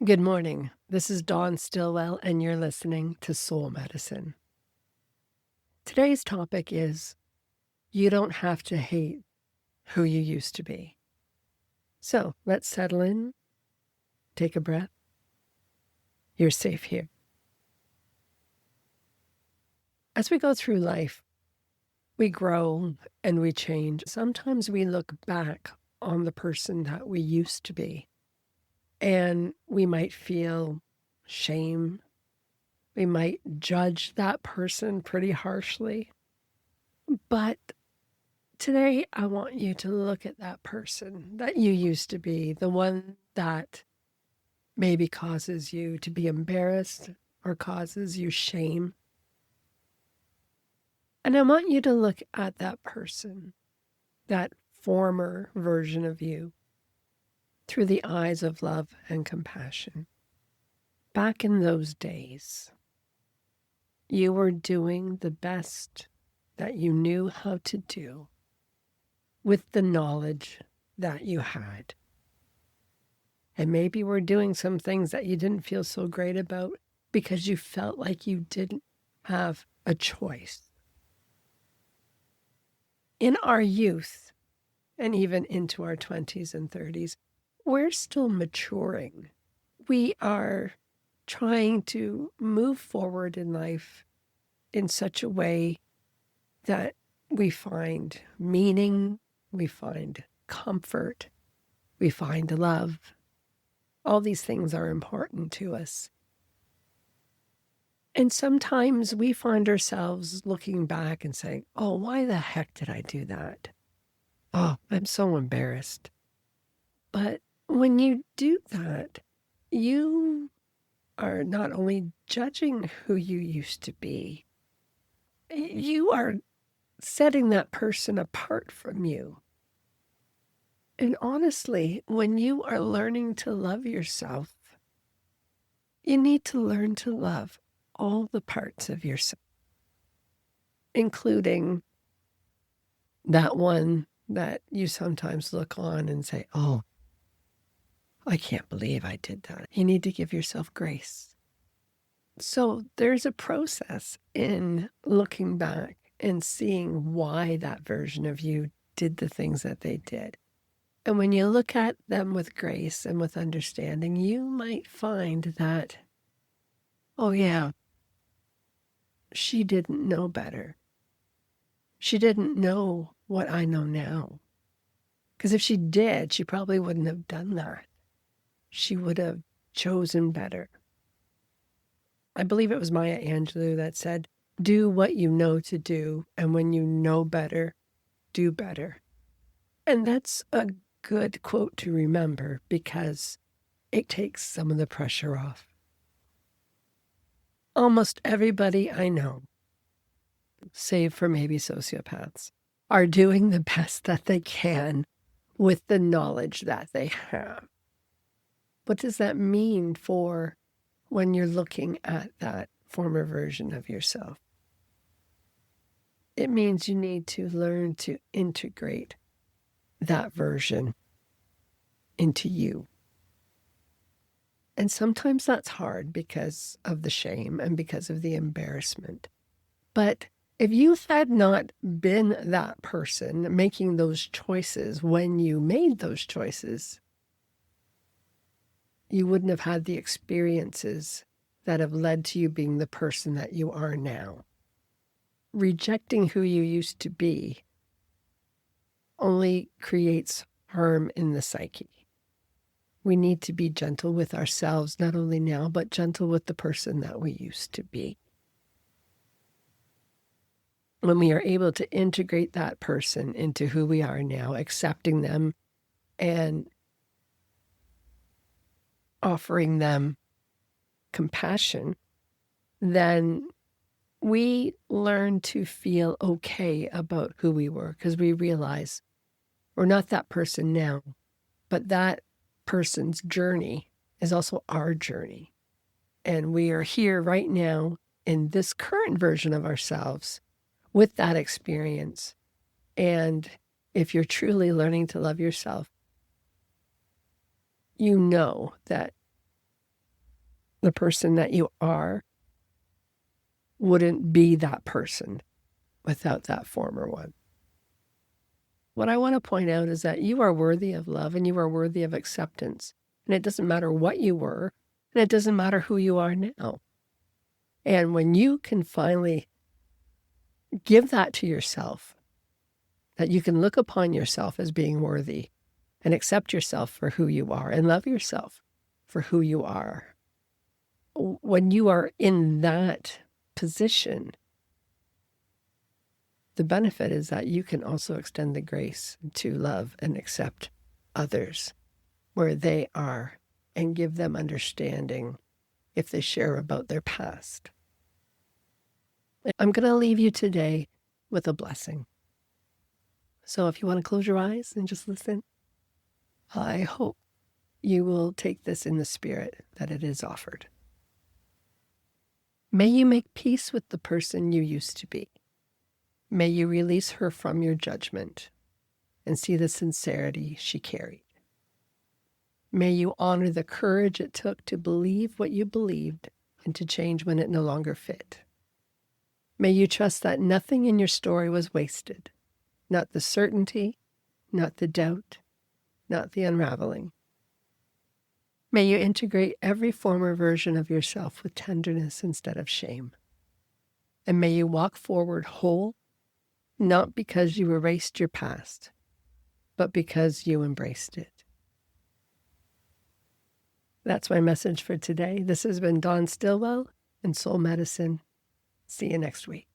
Good morning. This is Dawn Stilwell, and you're listening to Soul Medicine. Today's topic is you don't have to hate who you used to be. So let's settle in, take a breath. You're safe here. As we go through life, we grow and we change. Sometimes we look back on the person that we used to be, and we might feel shame. We might judge that person pretty harshly. But today, I want you to look at that person that you used to be, the one that maybe causes you to be embarrassed or causes you shame. And I want you to look at that person, that former version of you, through the eyes of love and compassion. Back in those days, you were doing the best that you knew how to do with the knowledge that you had. And maybe we're doing some things that you didn't feel so great about because you felt like you didn't have a choice. In our youth, and even into our 20s and 30s, we're still maturing. We are trying to move forward in life in such a way that we find meaning, we find comfort, we find love. All these things are important to us. And sometimes we find ourselves looking back and saying, oh, why the heck did I do that? Oh, I'm so embarrassed. But when you do that, you are not only judging who you used to be, you are setting that person apart from you. And honestly, when you are learning to love yourself, you need to learn to love all the parts of yourself, including that one that you sometimes look on and say, oh, I can't believe I did that. You need to give yourself grace. So there's a process in looking back and seeing why that version of you did the things that they did. And when you look at them with grace and with understanding, you might find that, oh yeah, she didn't know better. She didn't know what I know now. Because if she did, she probably wouldn't have done that. She would have chosen better. I believe it was Maya Angelou that said, do what you know to do, and when you know better, do better. And that's a good quote to remember because it takes some of the pressure off. Almost everybody I know, save for maybe sociopaths, are doing the best that they can with the knowledge that they have. What does that mean for when you're looking at that former version of yourself? It means you need to learn to integrate that version into you. And sometimes that's hard because of the shame and because of the embarrassment. But if you had not been that person making those choices when you made those choices, you wouldn't have had the experiences that have led to you being the person that you are now. Rejecting who you used to be only creates harm in the psyche. We need to be gentle with ourselves, not only now, but gentle with the person that we used to be. When we are able to integrate that person into who we are now, accepting them and offering them compassion, then we learn to feel okay about who we were because we realize we're not that person now, but that person's journey is also our journey. And we are here right now in this current version of ourselves with that experience. And if you're truly learning to love yourself, you know that the person that you are wouldn't be that person without that former one. What I want to point out is that you are worthy of love and you are worthy of acceptance. And it doesn't matter what you were, and it doesn't matter who you are now. And when you can finally give that to yourself, that you can look upon yourself as being worthy and accept yourself for who you are and love yourself for who you are. When you are in that position, the benefit is that you can also extend the grace to love and accept others where they are and give them understanding if they share about their past. I'm going to leave you today with a blessing. So if you want to close your eyes and just listen, I hope you will take this in the spirit that it is offered. May you make peace with the person you used to be. May you release her from your judgment and see the sincerity she carried. May you honor the courage it took to believe what you believed and to change when it no longer fit. May you trust that nothing in your story was wasted, not the certainty, not the doubt, not the unraveling. May you integrate every former version of yourself with tenderness instead of shame. And may you walk forward whole, not because you erased your past, but because you embraced it. That's my message for today. This has been Dawn Stilwell and Soul Medicine. See you next week.